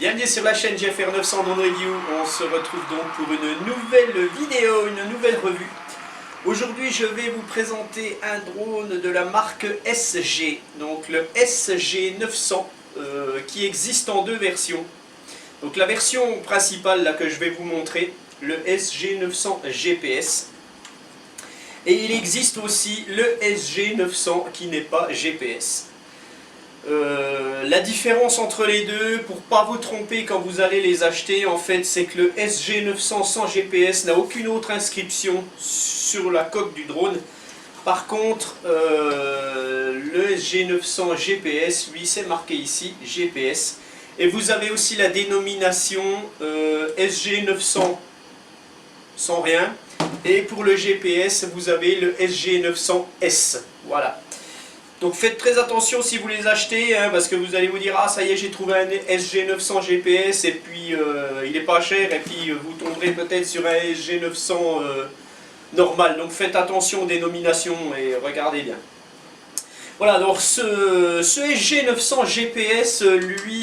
Bienvenue sur la chaîne GFR 900 Drone Review. On se retrouve donc pour une nouvelle vidéo, une nouvelle revue. Aujourd'hui je vais vous présenter un drone de la marque SG, donc le SG 900 qui existe en deux versions. Donc la version principale là, que je vais vous montrer, le SG 900 GPS. Et il existe aussi le SG 900 qui n'est pas GPS. La différence entre les deux, pour pas vous tromper quand vous allez les acheter, en fait, c'est que le SG 900 sans GPS n'a aucune autre inscription sur la coque du drone. Par contre, le SG 900 GPS, lui, c'est marqué ici, GPS. Et vous avez aussi la dénomination SG 900 sans rien. Et pour le GPS, vous avez le SG 900S. Voilà. Donc faites très attention si vous les achetez, hein, parce que vous allez vous dire « Ah, ça y est, j'ai trouvé un SG 900 GPS et puis il n'est pas cher, et puis vous tomberez peut-être sur un SG 900 normal. » Donc faites attention aux dénominations et regardez bien. Voilà, donc ce SG 900 GPS, lui,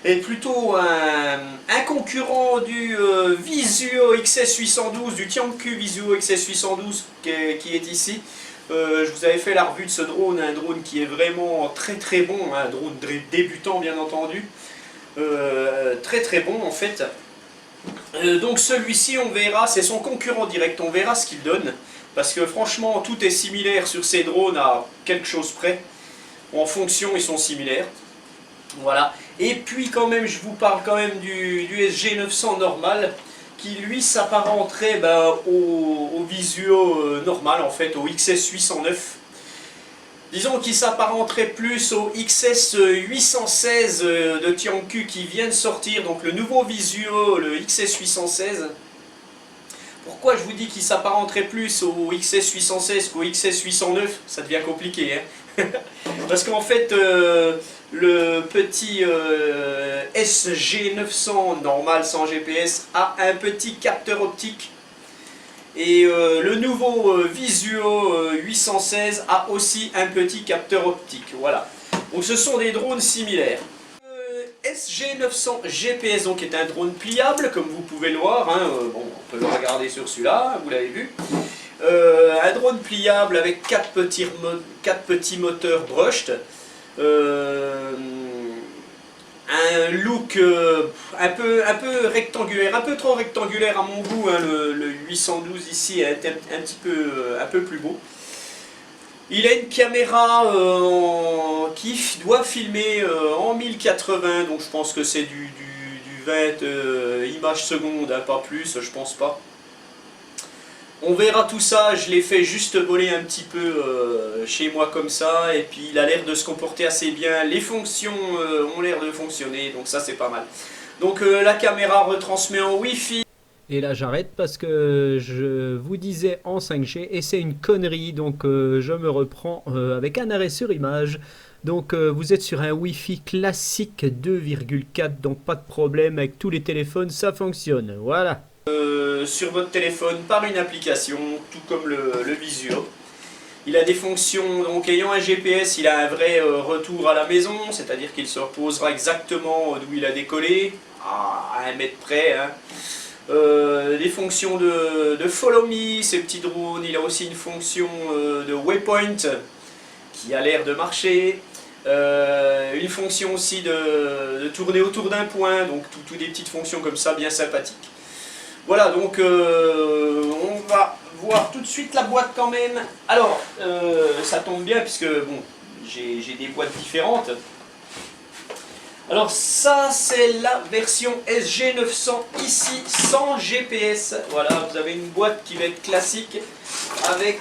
est plutôt un concurrent du Visuo XS812, du Tianqu Visuo XS812 qui est ici. Je vous avais fait la revue de ce drone, un drone qui est vraiment très bon, un drone débutant bien entendu, très bon en fait. Donc celui-ci, on verra, c'est son concurrent direct, on verra ce qu'il donne, parce que franchement tout est similaire sur ces drones à quelque chose près, en fonction ils sont similaires. Voilà, et puis quand même je vous parle quand même du SG 900 normal, qui lui s'apparenterait au Visuo normal en fait, au XS 809. Disons qu'il s'apparenterait plus au XS 816 de Tianqu qui vient de sortir, donc le nouveau Visuo, le XS 816. Pourquoi je vous dis qu'il s'apparenterait plus au XS 816 qu'au XS 809? Ça devient compliqué, hein. Parce qu'en fait, le petit SG 900 normal sans GPS a un petit capteur optique. Et le nouveau Visuo 816 a aussi un petit capteur optique. Voilà. Donc ce sont des drones similaires. SG 900 GPS donc est un drone pliable, comme vous pouvez le voir, hein. Bon, on peut le regarder sur celui-là, vous l'avez vu. Un drone pliable avec 4 petits moteurs brushed. Un look un peu rectangulaire, un peu trop rectangulaire à mon goût, hein. Le 812 ici est un peu plus beau. Il a une caméra qui doit filmer en 1080, donc je pense que c'est du 20 images secondes, hein, pas plus, je pense pas. On verra tout ça, je l'ai fait juste voler un petit peu chez moi comme ça, et puis il a l'air de se comporter assez bien, les fonctions ont l'air de fonctionner, donc ça c'est pas mal. Donc la caméra retransmet en Wi-Fi. Et là j'arrête parce que je vous disais en 5G et c'est une connerie, donc je me reprends avec un arrêt sur image. Donc vous êtes sur un Wi-Fi classique 2,4, donc pas de problème, avec tous les téléphones ça fonctionne, voilà. Sur votre téléphone par une application, tout comme le Visuo. Il a des fonctions, donc ayant un GPS, il a un vrai retour à la maison, c'est-à-dire qu'il se reposera exactement d'où il a décollé, à 1 mètre près, hein. Des fonctions de follow me, ces petits drones. Il a aussi une fonction de waypoint qui a l'air de marcher, une fonction aussi de tourner autour d'un point, donc tout des petites fonctions comme ça bien sympathiques. Voilà, donc on va voir tout de suite la boîte quand même. Alors ça tombe bien puisque bon, j'ai des boîtes différentes. Alors ça c'est la version SG 900 ici sans GPS. Voilà, vous avez une boîte qui va être classique avec,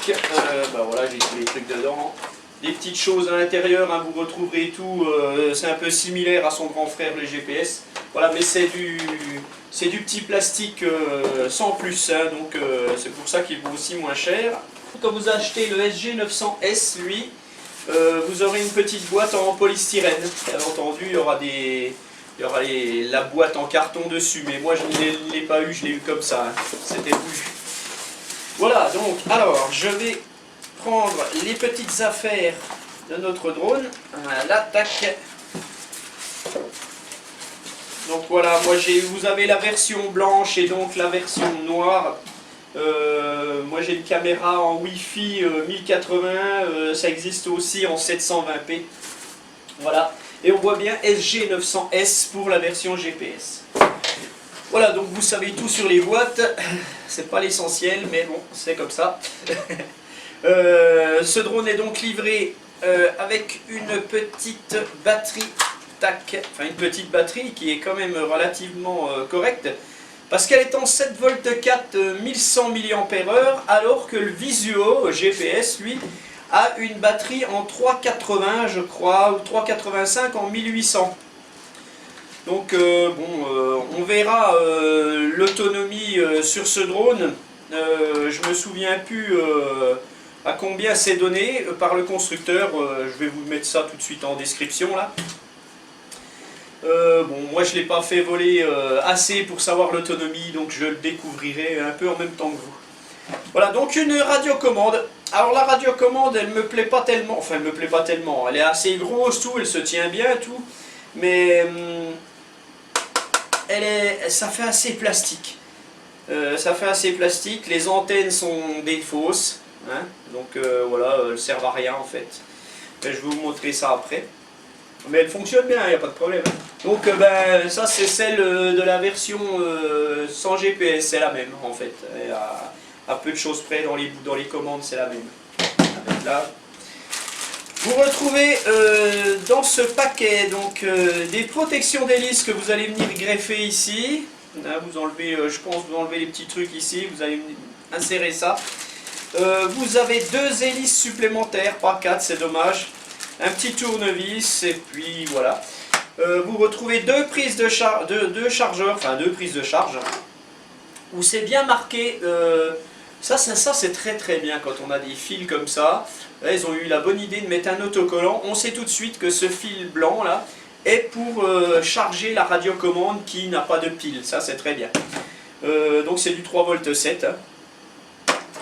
voilà, j'ai tous les trucs dedans, des petites choses à l'intérieur, hein, vous retrouverez tout, c'est un peu similaire à son grand frère le GPS. Voilà, mais c'est du petit plastique sans plus, hein, donc c'est pour ça qu'il vaut aussi moins cher. Quand vous achetez le SG 900S, lui, vous aurez une petite boîte en polystyrène. Bien entendu, il y aura la boîte en carton dessus, mais moi je ne l'ai pas eu, je l'ai eu comme ça, hein. C'était voulu. Voilà, donc, alors, je vais prendre les petites affaires de notre drone. Voilà, tac. Donc voilà, moi vous avez la version blanche et donc la version noire. Moi j'ai une caméra en Wi-Fi 1080, ça existe aussi en 720p. Voilà, et on voit bien SG900S pour la version GPS. Voilà, donc vous savez tout sur les boîtes, c'est pas l'essentiel, mais bon, c'est comme ça. Ce drone est donc livré avec une petite batterie, enfin une petite batterie qui est quand même relativement correcte, parce qu'elle est en 7V4 1100 mAh, alors que le Visuo GPS, lui, a une batterie en 380, je crois, ou 385 en 1800. Donc on verra l'autonomie sur ce drone. Je me souviens plus à combien c'est donné par le constructeur. Je vais vous mettre ça tout de suite en description là. Bon, moi je ne l'ai pas fait voler assez pour savoir l'autonomie, donc je le découvrirai un peu en même temps que vous. Voilà, donc une radiocommande. Alors la radiocommande, elle me plaît pas tellement, enfin elle me plaît pas tellement, elle est assez grosse, tout, elle se tient bien, tout, mais ça fait assez plastique. Ça fait assez plastique, les antennes sont des fausses, hein, donc voilà, elles servent à rien en fait. Je vais vous montrer ça après. Mais elle fonctionne bien, il n'y a pas de problème. Donc ben, ça c'est celle de la version sans GPS, c'est la même en fait. Et à peu de choses près dans les commandes, c'est la même. Avec là. Vous retrouvez dans ce paquet donc, des protections d'hélice que vous allez venir greffer ici. Là, vous enlevez, je pense vous enlevez les petits trucs ici, vous allez insérer ça. Vous avez 2 hélices supplémentaires, pas 4, c'est dommage. Un petit tournevis et puis voilà. Vous retrouvez 2 prises de chargeurs, enfin 2 prises de charge, où c'est bien marqué. Ça c'est très très bien quand on a des fils comme ça. Là, ils ont eu la bonne idée de mettre un autocollant. On sait tout de suite que ce fil blanc là est pour charger la radiocommande qui n'a pas de pile. Ça c'est très bien. Donc c'est du 3V7. Hein.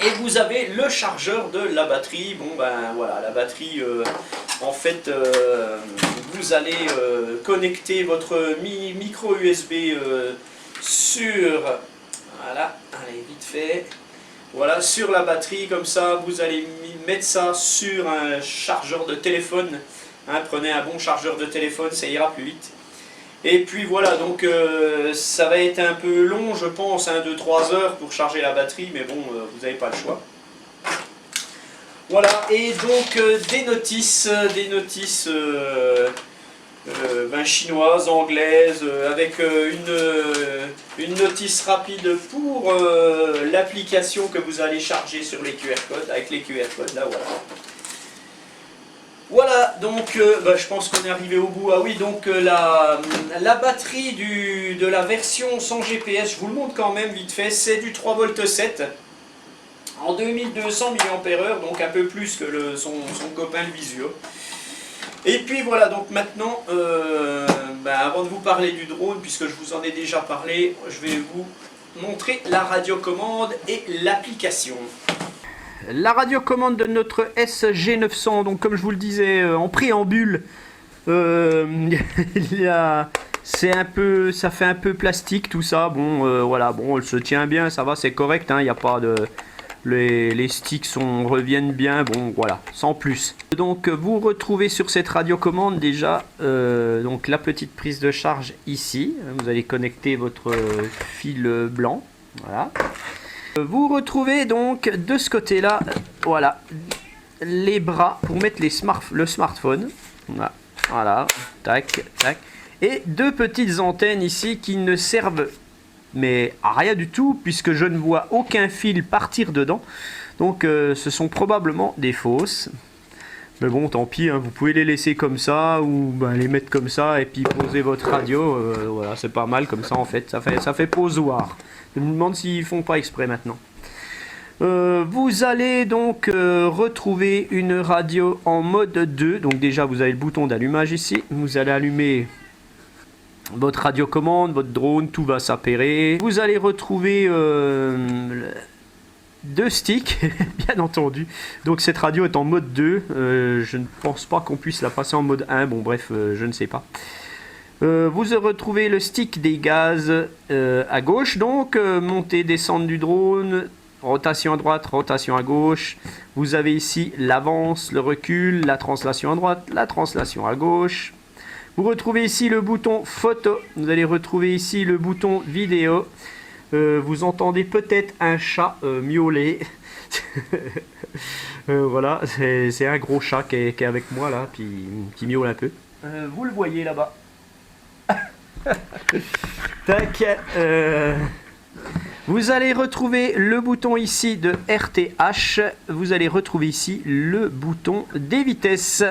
Et vous avez le chargeur de la batterie. Bon ben voilà, la batterie, en fait, vous allez connecter votre micro USB sur, voilà, allez vite fait, voilà, sur la batterie, comme ça vous allez mettre ça sur un chargeur de téléphone. Hein, prenez un bon chargeur de téléphone, ça ira plus vite. Et puis voilà, donc ça va être un peu long, je pense, 2-3 heures pour charger la batterie, mais bon, vous n'avez pas le choix. Voilà, et donc des notices ben, chinoises, anglaises, avec une notice rapide pour l'application que vous allez charger sur les QR codes, avec les QR codes, là voilà. Voilà, donc bah, je pense qu'on est arrivé au bout. Ah oui, donc la batterie de la version sans GPS, je vous le montre quand même vite fait, c'est du 3V7 en 2200 mAh, donc un peu plus que son copain le Visuo. Et puis voilà, donc maintenant, bah, avant de vous parler du drone, puisque je vous en ai déjà parlé, je vais vous montrer la radiocommande et l'application. La radiocommande de notre SG900, donc comme je vous le disais en préambule, ça fait un peu plastique tout ça. Bon, voilà, bon, elle se tient bien, ça va, c'est correct, hein, y a pas de, les sticks reviennent bien, bon, voilà, sans plus. Donc vous retrouvez sur cette radiocommande déjà donc la petite prise de charge ici. Vous allez connecter votre fil blanc, voilà. Vous retrouvez donc de ce côté-là, voilà, les bras pour mettre le smartphone. Voilà, tac, tac. Et 2 petites antennes ici qui ne servent mais à rien du tout puisque je ne vois aucun fil partir dedans. Donc ce sont probablement des fausses. Mais bon, tant pis, hein, vous pouvez les laisser comme ça ou ben, les mettre comme ça et puis poser votre radio. Voilà, c'est pas mal comme ça en fait. Ça fait posoir. Je me demande s'ils font pas exprès maintenant. Vous allez donc retrouver une radio en mode 2. Donc déjà vous avez le bouton d'allumage ici. Vous allez allumer votre radiocommande, votre drone, tout va s'appairer. Vous allez retrouver 2 sticks, bien entendu. Donc cette radio est en mode 2. Je ne pense pas qu'on puisse la passer en mode 1. Bon bref, je ne sais pas. Vous retrouvez le stick des gaz à gauche, donc montée, descente du drone, rotation à droite, rotation à gauche. Vous avez ici l'avance, le recul, la translation à droite, la translation à gauche. Vous retrouvez ici le bouton photo, vous allez retrouver ici le bouton vidéo. Vous entendez peut-être un chat miauler. Voilà, c'est un gros chat qui est avec moi là, puis qui miaule un peu. Vous le voyez là-bas. Tac. Vous allez retrouver le bouton ici de RTH. Vous allez retrouver ici le bouton des vitesses.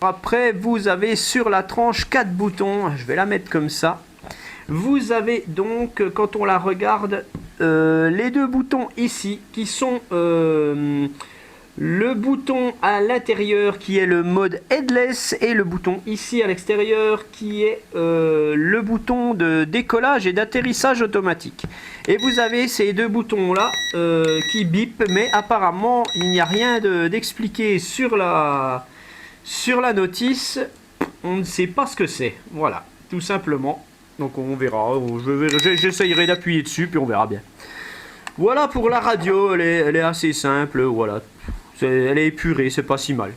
Après, vous avez sur la tranche 4 boutons. Je vais la mettre comme ça. Vous avez donc, quand on la regarde, les deux boutons ici qui sont le bouton à l'intérieur qui est le mode headless et le bouton ici à l'extérieur qui est le bouton de décollage et d'atterrissage automatique. Et vous avez ces deux boutons là qui bipent, mais apparemment il n'y a rien d'expliqué sur la notice. On ne sait pas ce que c'est. Voilà, tout simplement. Donc on verra. J'essayerai d'appuyer dessus puis on verra bien. Voilà pour la radio, elle est assez simple, voilà. Elle est épurée, c'est pas si mal.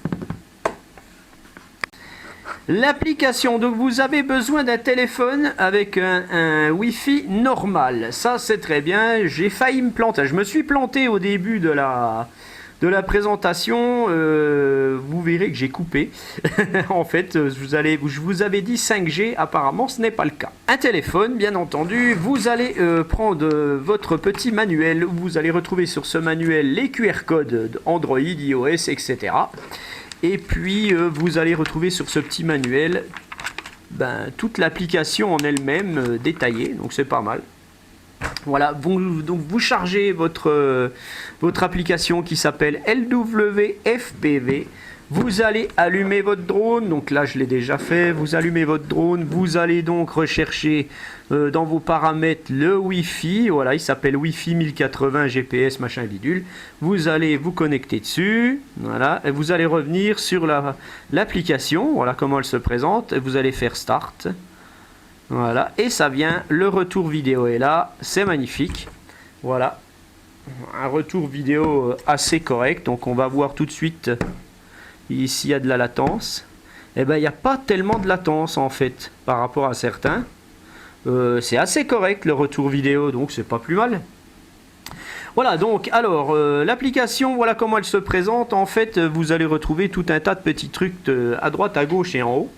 L'application, donc vous avez besoin d'un téléphone avec un Wi-Fi normal. Ça c'est très bien, j'ai failli me planter. Je me suis planté au début de la présentation, vous verrez que j'ai coupé. En fait, je vous avais dit 5G, apparemment ce n'est pas le cas. Un téléphone, bien entendu, vous allez prendre votre petit manuel, vous allez retrouver sur ce manuel les QR codes Android, iOS, etc. Et puis vous allez retrouver sur ce petit manuel toute l'application en elle-même détaillée, donc c'est pas mal. Voilà, donc vous chargez votre application qui s'appelle LWFPV. Vous allez allumer votre drone, donc là je l'ai déjà fait, vous allumez votre drone, vous allez donc rechercher dans vos paramètres le Wi-Fi, voilà, il s'appelle Wi-Fi 1080 GPS machin bidule. Vous allez vous connecter dessus, voilà, et vous allez revenir sur l'application, voilà comment elle se présente, et vous allez faire Start. Voilà, et ça vient, le retour vidéo est là, c'est magnifique. Voilà, un retour vidéo assez correct. Donc on va voir tout de suite ici il y a de la latence. Et il n'y a pas tellement de latence en fait par rapport à certains. C'est assez correct le retour vidéo, donc c'est pas plus mal. Voilà, donc alors l'application, voilà comment elle se présente. En fait, vous allez retrouver tout un tas de petits trucs à droite, à gauche et en haut.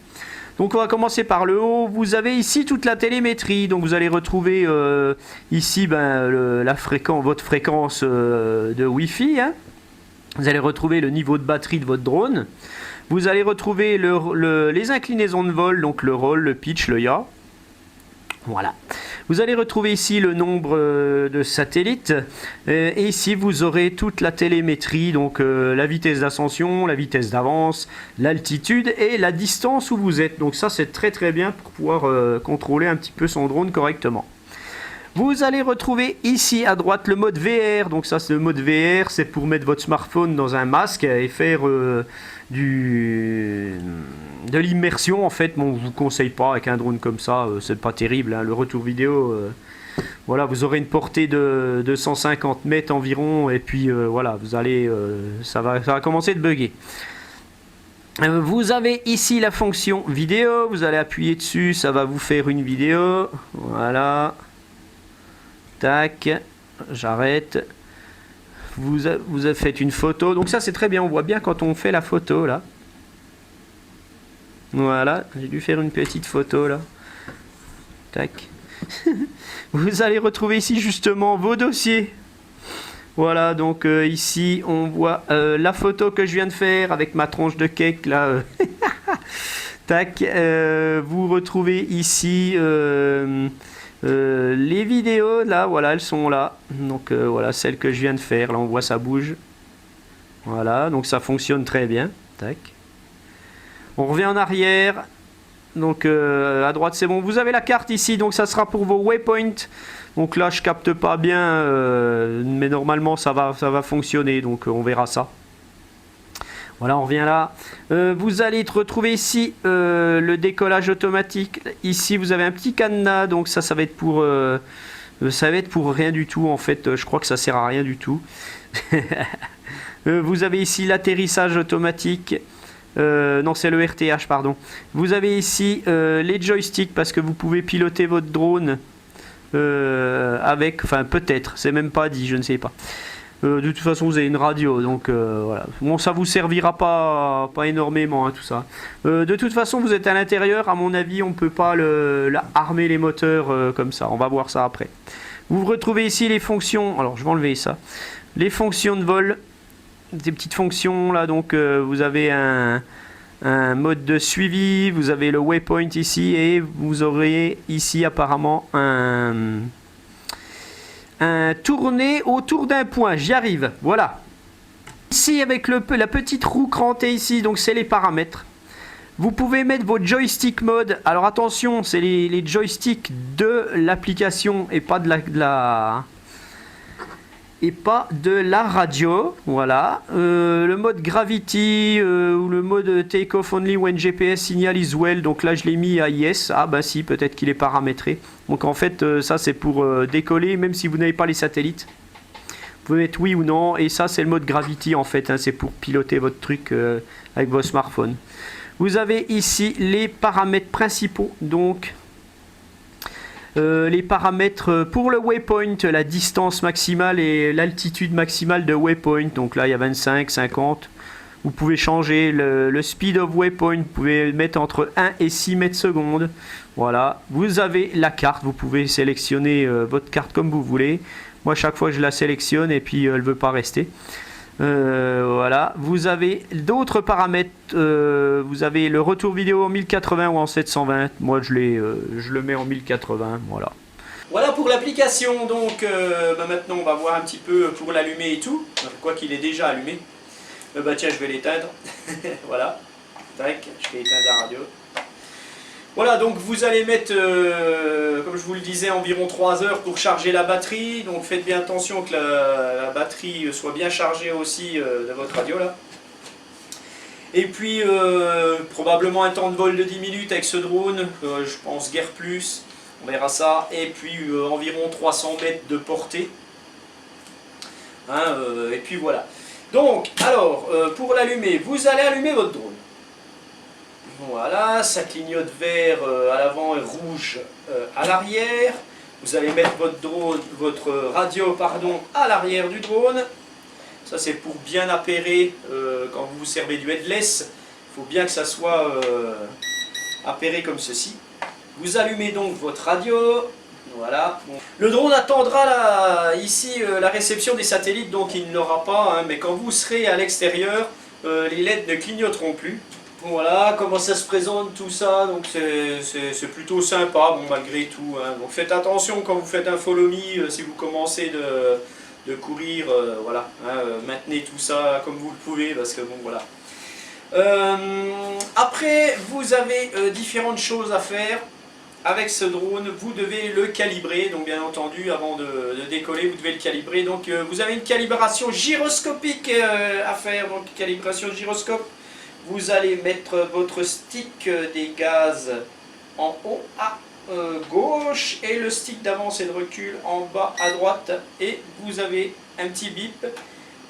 Donc on va commencer par le haut. Vous avez ici toute la télémétrie. Donc vous allez retrouver ici votre fréquence de Wi-Fi. Hein. Vous allez retrouver le niveau de batterie de votre drone. Vous allez retrouver les inclinaisons de vol, donc le roll, le pitch, le yaw. Voilà. Vous allez retrouver ici le nombre de satellites et ici vous aurez toute la télémétrie, donc la vitesse d'ascension, la vitesse d'avance, l'altitude et la distance où vous êtes. Donc ça c'est très très bien pour pouvoir contrôler un petit peu son drone correctement. Vous allez retrouver ici à droite le mode VR. Donc ça c'est le mode VR, c'est pour mettre votre smartphone dans un masque et faire de l'immersion en fait. Bon, je vous conseille pas avec un drone comme ça, c'est pas terrible. Hein. Le retour vidéo, voilà, vous aurez une portée de 250 mètres environ et puis voilà, vous allez, ça va commencer de bugger. Vous avez ici la fonction vidéo. Vous allez appuyer dessus, ça va vous faire une vidéo. Voilà. Tac, j'arrête. Vous faites une photo. Donc ça c'est très bien, on voit bien quand on fait la photo là. Voilà, j'ai dû faire une petite photo là. Tac. Vous allez retrouver ici justement vos dossiers. Voilà, donc ici on voit la photo que je viens de faire avec ma tranche de cake là. Tac, vous retrouvez ici les vidéos là, voilà, elles sont là. Donc voilà, celle que je viens de faire, là on voit ça bouge. Voilà, donc ça fonctionne très bien. Tac. On revient en arrière. Donc à droite c'est bon. Vous avez la carte ici, donc ça sera pour vos waypoints. Donc là je capte pas bien, mais normalement ça va fonctionner, donc on verra ça. Voilà, on revient là. Vous allez retrouver ici le décollage automatique. Ici, vous avez un petit cadenas, donc ça va être pour rien du tout en fait. Je crois que ça sert à rien du tout. Vous avez ici l'atterrissage automatique. Non, c'est le RTH, pardon. Vous avez ici les joysticks parce que vous pouvez piloter votre drone avec, enfin peut-être, c'est même pas dit, je ne sais pas. De toute façon, vous avez une radio, donc voilà. Bon, ça vous servira pas énormément, hein, tout ça. De toute façon, vous êtes à l'intérieur. À mon avis, on peut pas armer les moteurs comme ça. On va voir ça après. Vous retrouvez ici les fonctions. Alors, je vais enlever ça. Les fonctions de vol, des petites fonctions là. Donc, vous avez un mode de suivi. Vous avez le waypoint ici et vous aurez ici apparemment un tourné autour d'un point, j'y arrive, voilà. Ici avec la petite roue crantée ici, donc c'est les paramètres. Vous pouvez mettre votre joystick mode, alors attention, c'est les joysticks de l'application et pas de la radio, voilà. Le mode gravity ou le mode take off only when GPS signal is well, donc là je l'ai mis à yes. Ah bah si, peut-être qu'il est paramétré. Donc en fait ça c'est pour décoller même si vous n'avez pas les satellites. Vous pouvez mettre oui ou non, et ça c'est le mode gravity en fait, hein, c'est pour piloter votre truc avec vos smartphones. Vous avez ici les paramètres principaux, donc les paramètres pour le waypoint, la distance maximale et l'altitude maximale de waypoint. Donc là il y a 25, 50. Vous pouvez changer le speed of waypoint, vous pouvez mettre entre 1 et 6 mètres secondes. Voilà, vous avez la carte, vous pouvez sélectionner votre carte comme vous voulez. Moi chaque fois je la sélectionne et puis elle ne veut pas rester. Voilà, vous avez d'autres paramètres. Vous avez le retour vidéo en 1080 ou en 720. Moi je le mets en 1080. Voilà. Voilà pour l'application. Donc maintenant on va voir un petit peu pour l'allumer et tout. Quoi qu'il est déjà allumé. Bah tiens, je vais l'éteindre. Voilà. Tac, je vais éteindre la radio. Voilà, donc vous allez mettre, comme je vous le disais, environ 3 heures pour charger la batterie. Donc faites bien attention que la batterie soit bien chargée aussi de votre radio là. Et puis probablement un temps de vol de 10 minutes avec ce drone, je pense guère plus, on verra ça. Et puis environ 300 mètres de portée. Hein, et puis voilà. Donc, alors, pour l'allumer, vous allez allumer votre drone. Voilà, ça clignote vert à l'avant et rouge à l'arrière. Vous allez mettre votre radio à l'arrière du drone. Ça c'est pour bien appairer quand vous vous servez du headless. Il faut bien que ça soit appairé comme ceci. Vous allumez donc votre radio. Voilà. Bon. Le drone attendra ici la réception des satellites, donc il ne l'aura pas, hein, mais quand vous serez à l'extérieur, les LED ne clignoteront plus. Voilà comment ça se présente tout ça, donc c'est plutôt sympa, bon, malgré tout. Hein. Donc faites attention quand vous faites un follow me, si vous commencez de courir, voilà. Hein, maintenez tout ça comme vous le pouvez, parce que bon voilà. Après, vous avez différentes choses à faire. Avec ce drone, vous devez le calibrer, donc bien entendu, avant de décoller, vous devez le calibrer. Donc vous avez une calibration gyroscopique à faire, donc calibration gyroscope. Vous allez mettre votre stick des gaz en haut à gauche et le stick d'avance et de recul en bas à droite. Et vous avez un petit bip.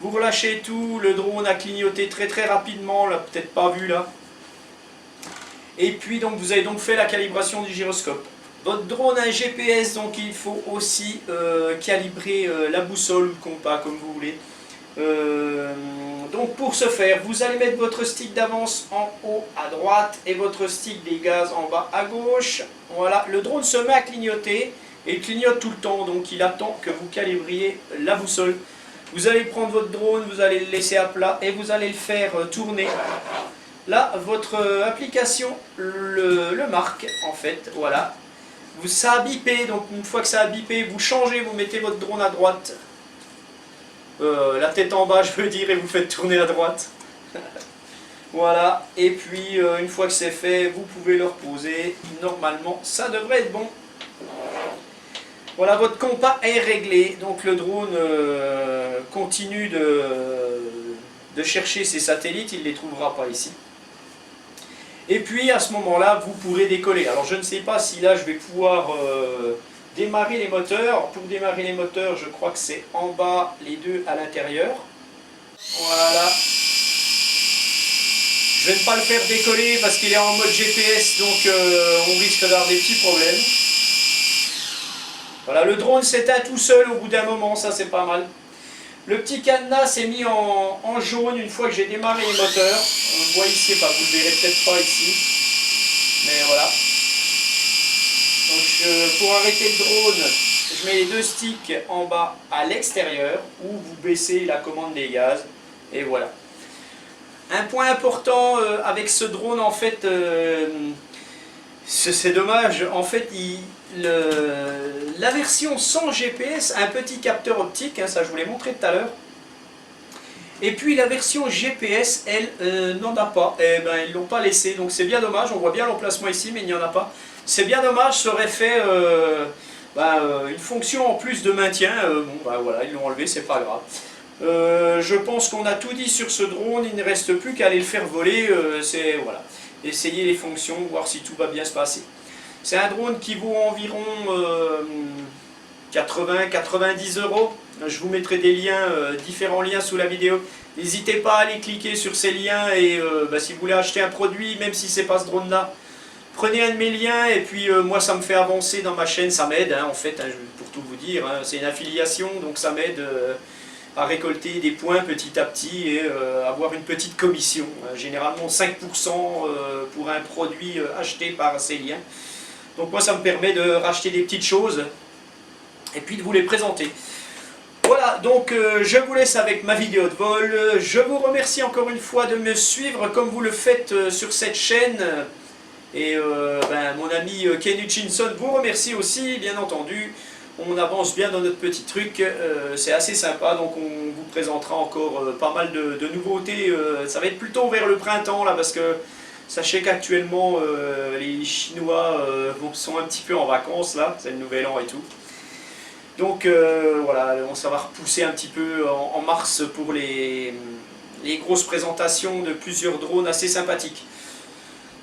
Vous relâchez tout, le drone a clignoté très très rapidement, on l'a peut-être pas vu là. Et puis donc vous avez donc fait la calibration du gyroscope. Votre drone a un GPS, donc il faut aussi calibrer la boussole ou le compas comme vous voulez. Donc pour ce faire, vous allez mettre votre stick d'avance en haut à droite et votre stick des gaz en bas à gauche. Voilà, le drone se met à clignoter et il clignote tout le temps, donc il attend que vous calibriez la boussole. Vous allez prendre votre drone, vous allez le laisser à plat et vous allez le faire tourner. Là, votre application le marque en fait, voilà. Ça a bipé, donc une fois que ça a bipé, vous changez, vous mettez votre drone à droite. La tête en bas, je veux dire, et vous faites tourner à droite. Voilà, et puis une fois que c'est fait, vous pouvez le reposer. Normalement, ça devrait être bon. Voilà, votre compas est réglé, donc le drone continue de de chercher ses satellites, il ne les trouvera pas ici. Et puis à ce moment-là, vous pourrez décoller. Alors je ne sais pas si là je vais pouvoir démarrer les moteurs. Pour démarrer les moteurs, je crois que c'est en bas, les deux à l'intérieur. Voilà. Je vais ne pas le faire décoller parce qu'il est en mode GPS, donc on risque d'avoir des petits problèmes. Voilà, le drone s'éteint tout seul au bout d'un moment, ça c'est pas mal. Le petit cadenas s'est mis en jaune une fois que j'ai démarré les moteurs. On le voit ici, enfin vous ne le verrez peut-être pas ici. Mais voilà. Donc pour arrêter le drone, je mets les deux sticks en bas à l'extérieur ou vous baissez la commande des gaz. Et voilà. Un point important avec ce drone, en fait, c'est dommage, en fait, la version sans GPS a un petit capteur optique, hein, ça je vous l'ai montré tout à l'heure. Et puis la version GPS, elle, n'en a pas, et ben ils l'ont pas laissé, donc c'est bien dommage, on voit bien l'emplacement ici, mais il n'y en a pas. C'est bien dommage, ça aurait fait une fonction en plus de maintien, bon ben voilà, ils l'ont enlevé, c'est pas grave. Je pense qu'on a tout dit sur ce drone, il ne reste plus qu'à aller le faire voler, voilà, essayer les fonctions, voir si tout va bien se passer. C'est un drone qui vaut environ 80-90 €. Je vous mettrai des liens, différents liens sous la vidéo. N'hésitez pas à aller cliquer sur ces liens et si vous voulez acheter un produit, même si c'est pas ce drone là, prenez un de mes liens et puis moi ça me fait avancer dans ma chaîne, ça m'aide hein, en fait, hein, pour tout vous dire, hein, c'est une affiliation donc ça m'aide à récolter des points petit à petit et avoir une petite commission, généralement 5% pour un produit acheté par ces liens. Donc moi ça me permet de racheter des petites choses et puis de vous les présenter. Voilà, donc je vous laisse avec ma vidéo de vol. Je vous remercie encore une fois de me suivre comme vous le faites sur cette chaîne. Et mon ami Ken Hutchinson vous remercie aussi, bien entendu. On avance bien dans notre petit truc, c'est assez sympa, donc on vous présentera encore pas mal de nouveautés. Ça va être plutôt vers le printemps là, parce que sachez qu'actuellement les Chinois sont un petit peu en vacances là, c'est le nouvel an et tout. Donc voilà, ça va repousser un petit peu en mars pour les grosses présentations de plusieurs drones assez sympathiques.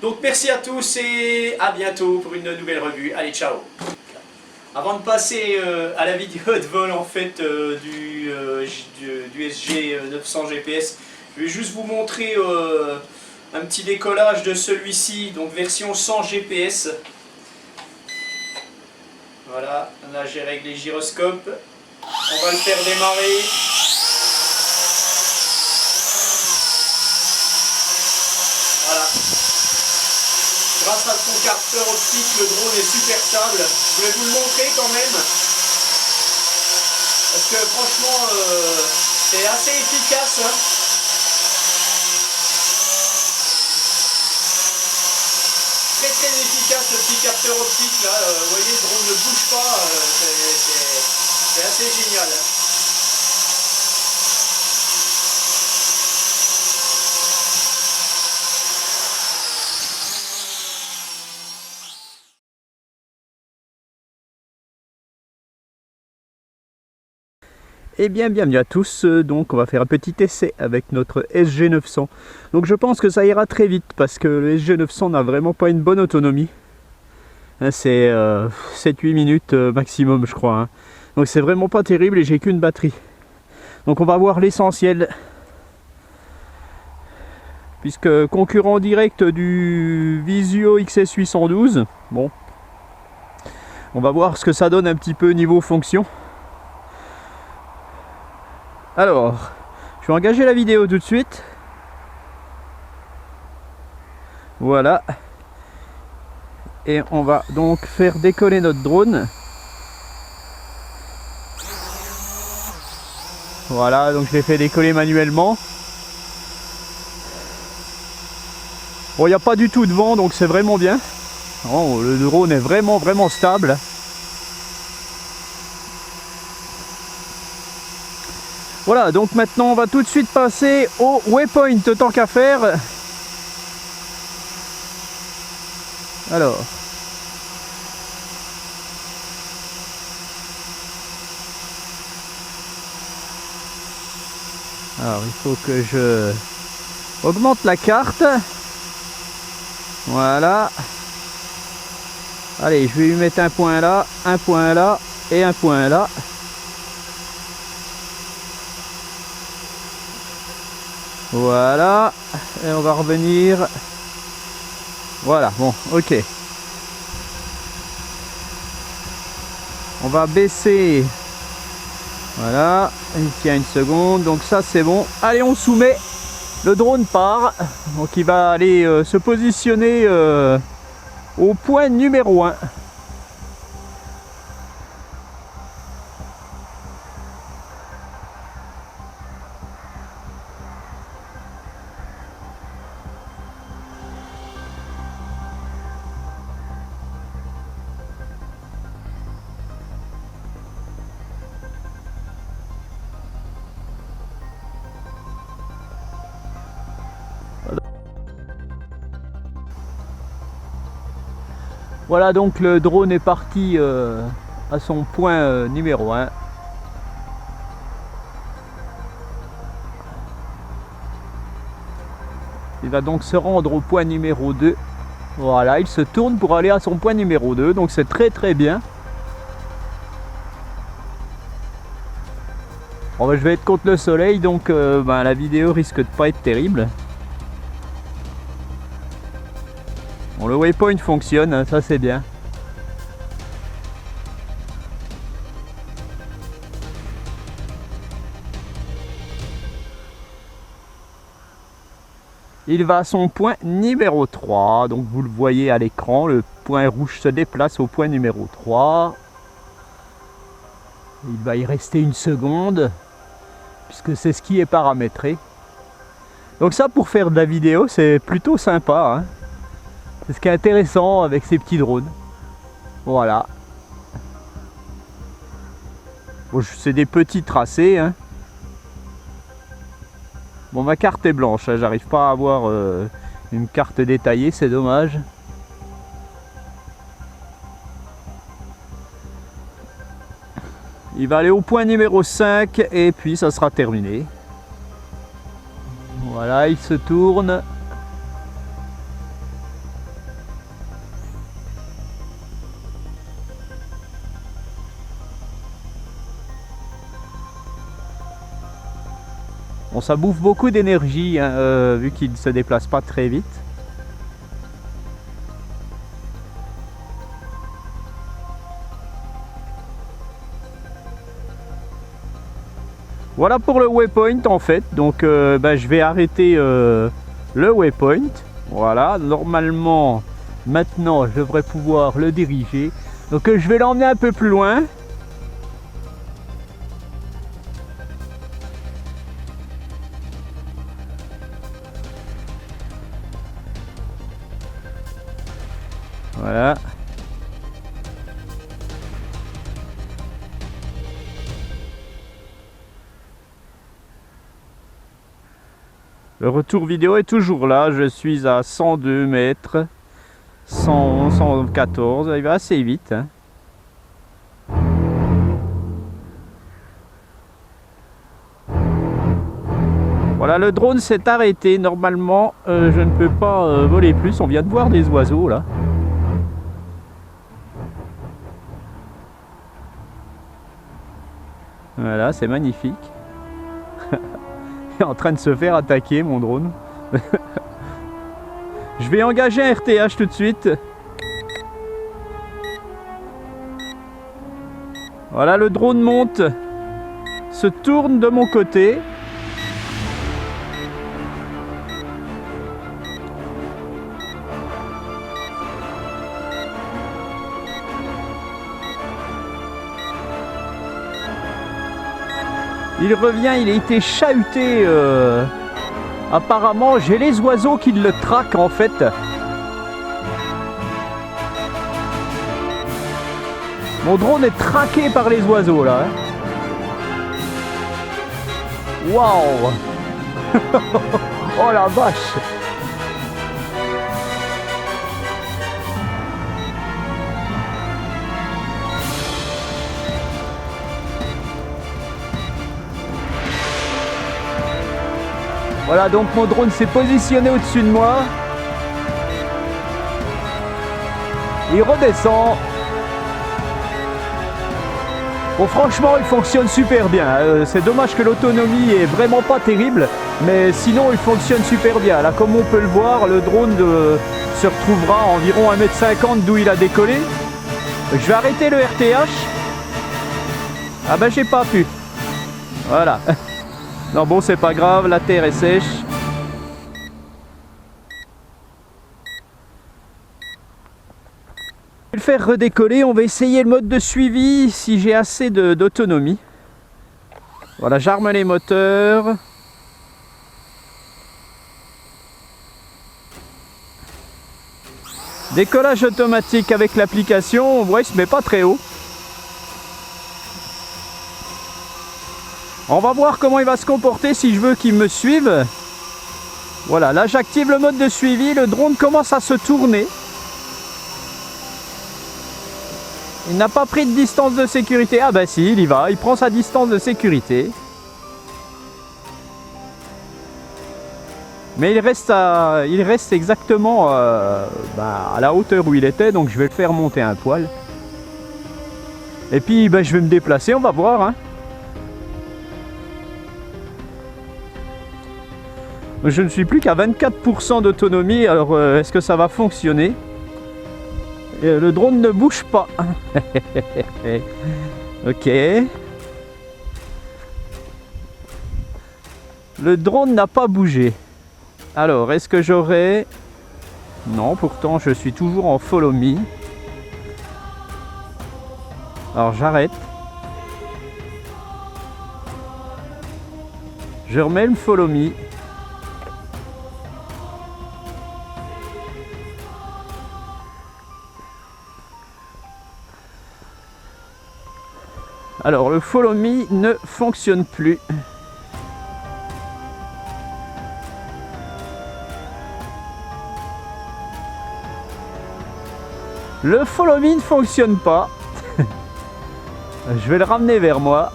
Donc merci à tous et à bientôt pour une nouvelle revue. Allez, ciao! Avant de passer à la vidéo de vol en fait du SG900 GPS, je vais juste vous montrer un petit décollage de celui-ci, donc version sans GPS. Voilà, là j'ai réglé le gyroscope. On va le faire démarrer. Voilà. Grâce à son capteur optique, le drone est super stable. Je voulais vous le montrer quand même. Parce que franchement, c'est assez efficace. Hein. Très efficace ce petit capteur optique là, vous voyez le drone ne bouge pas, c'est assez génial. Eh bien, bienvenue à tous. Donc, on va faire un petit essai avec notre SG900. Donc, je pense que ça ira très vite parce que le SG900 n'a vraiment pas une bonne autonomie. C'est 7-8 minutes maximum, je crois. Hein. Donc, c'est vraiment pas terrible et j'ai qu'une batterie. Donc, on va voir l'essentiel. Puisque concurrent direct du Visuo XS812. Bon, on va voir ce que ça donne un petit peu niveau fonction. Alors, je vais engager la vidéo tout de suite. Voilà. Et on va donc faire décoller notre drone. Voilà, donc je l'ai fait décoller manuellement. Bon, il n'y a pas du tout de vent, donc c'est vraiment bien. Oh, le drone est vraiment stable. Voilà, donc maintenant on va tout de suite passer au waypoint tant qu'à faire. Alors. Alors il faut que je augmente la carte. Voilà. Allez, je vais lui mettre un point là et un point là. Voilà. Et on va revenir. Voilà, bon, ok. On va baisser. Voilà, il tient une seconde, donc ça c'est bon. Allez, on soumet. Le drone part. Donc il va aller se positionner au point numéro 1. Voilà, donc le drone est parti à son point numéro 1. Il va donc se rendre au point numéro 2. Voilà, il se tourne pour aller à son point numéro 2, donc c'est très très bien. Bon, bah, je vais être contre le soleil, donc la vidéo risque de pas être terrible. Bon, le waypoint fonctionne, hein, ça c'est bien. Il va à son point numéro 3, donc vous le voyez à l'écran, le point rouge se déplace au point numéro 3. Il va y rester une seconde, puisque c'est ce qui est paramétré. Donc ça, pour faire de la vidéo, c'est plutôt sympa, hein. C'est ce qui est intéressant avec ces petits drones. Voilà. Bon, c'est des petits tracés, hein. Bon, ma carte est blanche, hein. J'arrive pas à avoir une carte détaillée, c'est dommage. Il va aller au point numéro 5 et puis ça sera terminé. Voilà, il se tourne. Bon, ça bouffe beaucoup d'énergie, hein, vu qu'il ne se déplace pas très vite. Voilà pour le waypoint en fait. Donc je vais arrêter le waypoint. Voilà, normalement maintenant je devrais pouvoir le diriger. Donc je vais l'emmener un peu plus loin. Voilà. Le retour vidéo est toujours là, je suis à 102 mètres, 111, 114, il va assez vite, hein. Voilà, le drone s'est arrêté, normalement je ne peux pas voler plus, on vient de voir des oiseaux là. Voilà, c'est magnifique. Il est en train de se faire attaquer mon drone. Je vais engager un RTH tout de suite. Voilà, le drone monte, se tourne de mon côté. Il revient, il a été chahuté. Apparemment, j'ai les oiseaux qui le traquent en fait. Mon drone est traqué par les oiseaux là. Waouh. Oh la vache. Voilà, donc mon drone s'est positionné au-dessus de moi. Il redescend. Bon, franchement, il fonctionne super bien. C'est dommage que l'autonomie est vraiment pas terrible, mais sinon, il fonctionne super bien. Là, comme on peut le voir, le drone se retrouvera à environ 1,50 m d'où il a décollé. Je vais arrêter le RTH. Ah ben, j'ai pas pu. Voilà. Non, bon, c'est pas grave, la terre est sèche. Je vais le faire redécoller, on va essayer le mode de suivi si j'ai assez d'autonomie. Voilà, j'arme les moteurs. Décollage automatique avec l'application, on voit il se met pas très haut. On va voir comment il va se comporter si je veux qu'il me suive. Voilà, là j'active le mode de suivi, le drone commence à se tourner. Il n'a pas pris de distance de sécurité. Ah bah si, il y va, il prend sa distance de sécurité. Mais il reste exactement à la hauteur où il était, donc je vais le faire monter un poil. Et puis je vais me déplacer, on va voir. Hein. Je ne suis plus qu'à 24% d'autonomie, alors est-ce que ça va fonctionner ? Et le drone ne bouge pas. Ok. Le drone n'a pas bougé. Alors, est-ce que j'aurai... Non, pourtant, je suis toujours en follow me. Alors, j'arrête. Je remets le follow me. Alors, le follow me ne fonctionne plus. Le follow me ne fonctionne pas. Je vais le ramener vers moi.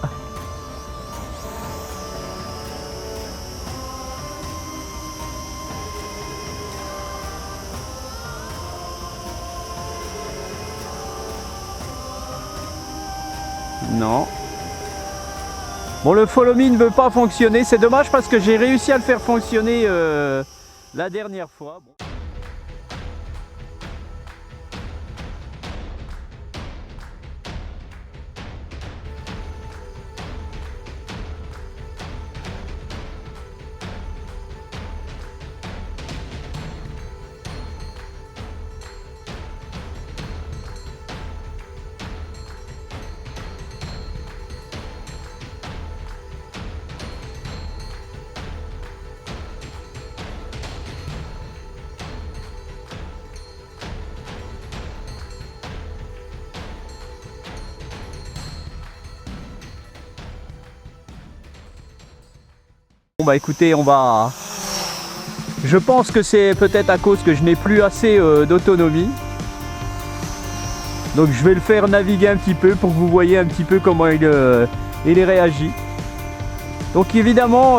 Non. Bon, le follow me ne veut pas fonctionner. C'est dommage parce que j'ai réussi à le faire fonctionner la dernière fois. Bon. Bon bah écoutez, on va... Je pense que c'est peut-être à cause que je n'ai plus assez d'autonomie. Donc je vais le faire naviguer un petit peu pour que vous voyez un petit peu comment il réagit. Donc évidemment,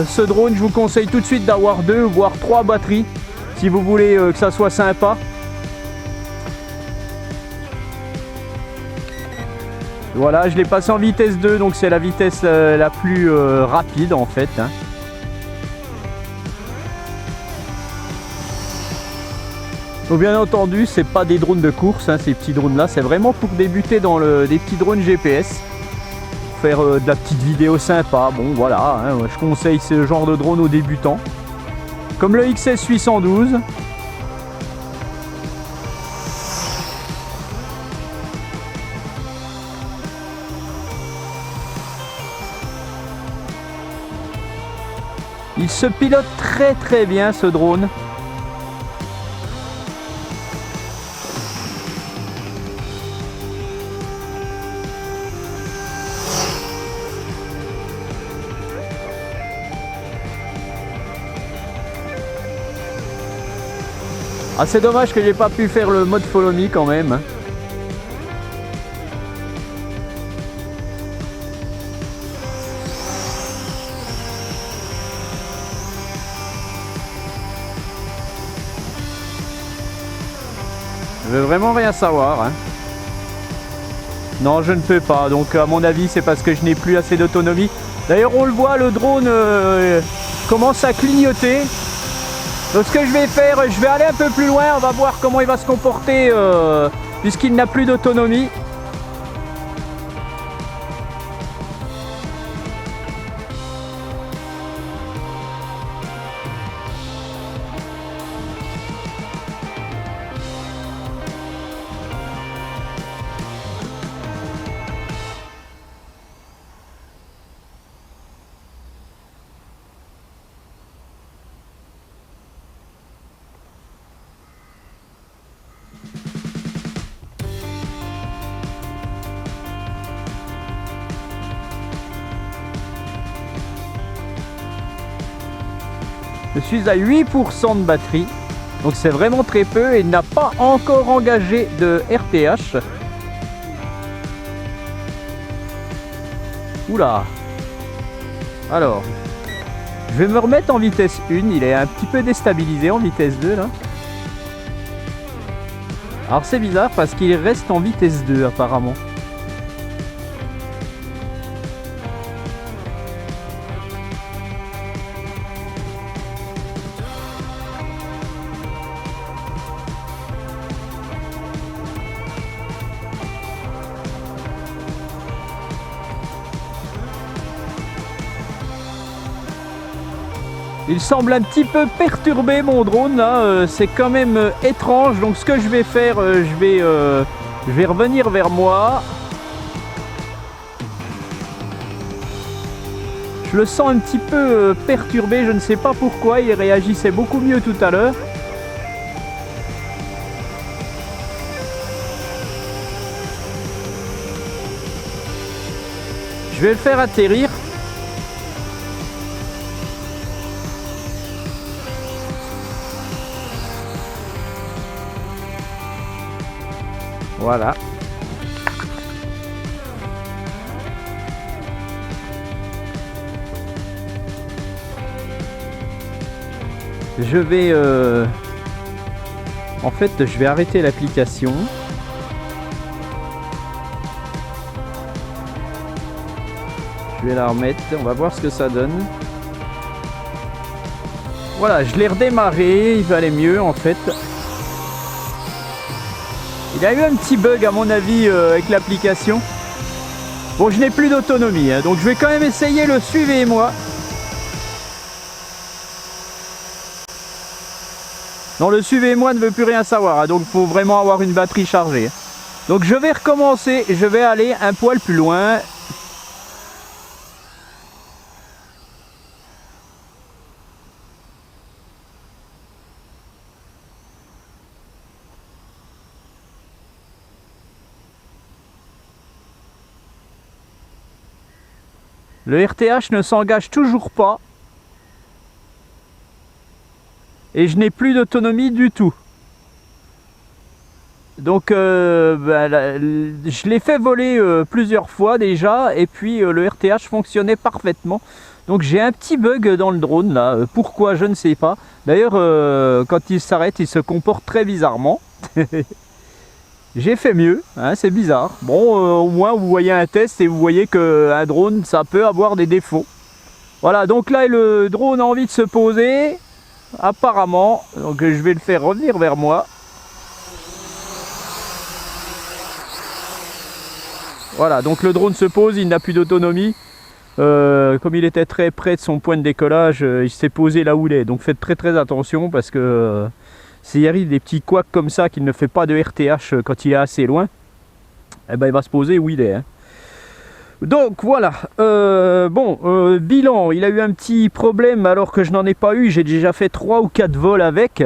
ce drone, je vous conseille tout de suite d'avoir 2 voire 3 batteries si vous voulez que ça soit sympa. Voilà, je l'ai passé en vitesse 2, donc c'est la vitesse la plus rapide en fait. Hein. Donc bien entendu, c'est pas des drones de course, hein, ces petits drones là, c'est vraiment pour débuter dans des petits drones GPS. Pour faire de la petite vidéo sympa, bon voilà, hein, je conseille ce genre de drone aux débutants. Comme le XS 812. Il se pilote très bien ce drone. Ah, c'est dommage que j'ai pas pu faire le mode follow me quand même. Je veux vraiment rien savoir. Hein. Non, je ne peux pas. Donc à mon avis, c'est parce que je n'ai plus assez d'autonomie. D'ailleurs, on le voit, le drone commence à clignoter. Donc ce que je vais faire, je vais aller un peu plus loin. On va voir comment il va se comporter puisqu'il n'a plus d'autonomie. Je suis à 8% de batterie, donc c'est vraiment très peu et il n'a pas encore engagé de RTH. Oula. Alors, je vais me remettre en vitesse 1, il est un petit peu déstabilisé en vitesse 2 là. Alors c'est bizarre parce qu'il reste en vitesse 2 apparemment. Il semble un petit peu perturbé mon drone là, c'est quand même étrange. Donc ce que je vais faire, je vais revenir vers moi. Je le sens un petit peu perturbé, je ne sais pas pourquoi, il réagissait beaucoup mieux tout à l'heure. Je vais le faire atterrir. Voilà. Je vais en fait je vais arrêter l'application. Je vais la remettre, on va voir ce que ça donne. Voilà, je l'ai redémarré, il va aller mieux en fait. Il y a eu un petit bug à mon avis avec l'application. Bon, je n'ai plus d'autonomie, hein, donc je vais quand même essayer le suivez-moi. Non, le suivez-moi ne veut plus rien savoir, hein, donc il faut vraiment avoir une batterie chargée. Donc je vais recommencer, je vais aller un poil plus loin. Le RTH ne s'engage toujours pas. Et je n'ai plus d'autonomie du tout. Donc je l'ai fait voler plusieurs fois déjà. Et puis le RTH fonctionnait parfaitement. Donc j'ai un petit bug dans le drone là. Pourquoi, je ne sais pas. D'ailleurs quand il s'arrête, il se comporte très bizarrement. J'ai fait mieux, hein, c'est bizarre. Bon, au moins vous voyez un test et vous voyez qu'un drone, ça peut avoir des défauts. Voilà, donc là le drone a envie de se poser, apparemment. Donc je vais le faire revenir vers moi. Voilà, donc le drone se pose, il n'a plus d'autonomie. Comme il était très près de son point de décollage, il s'est posé là où il est. Donc faites très attention parce que... s'il arrive des petits couacs comme ça, qu'il ne fait pas de RTH quand il est assez loin, eh ben il va se poser où il est. Hein. Donc voilà, bilan, il a eu un petit problème alors que je n'en ai pas eu. J'ai déjà fait 3 ou 4 vols avec.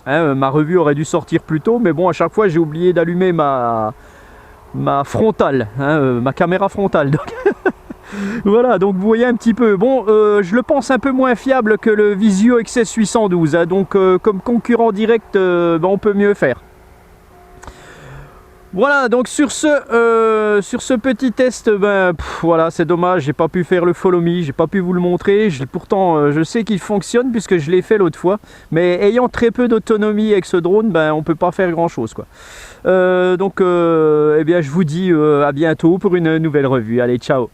Hein, ma revue aurait dû sortir plus tôt, mais bon, à chaque fois j'ai oublié d'allumer ma frontale, hein, ma caméra frontale. Donc voilà, donc vous voyez un petit peu. Bon, je le pense un peu moins fiable que le Visuo XS812, hein, donc comme concurrent direct, on peut mieux faire. Voilà, donc sur ce petit test, voilà, c'est dommage, j'ai pas pu faire le follow me, j'ai pas pu vous le montrer. Pourtant, je sais qu'il fonctionne puisque je l'ai fait l'autre fois, mais ayant très peu d'autonomie avec ce drone, on peut pas faire grand chose, quoi. Eh bien, je vous dis à bientôt pour une nouvelle revue. Allez, ciao.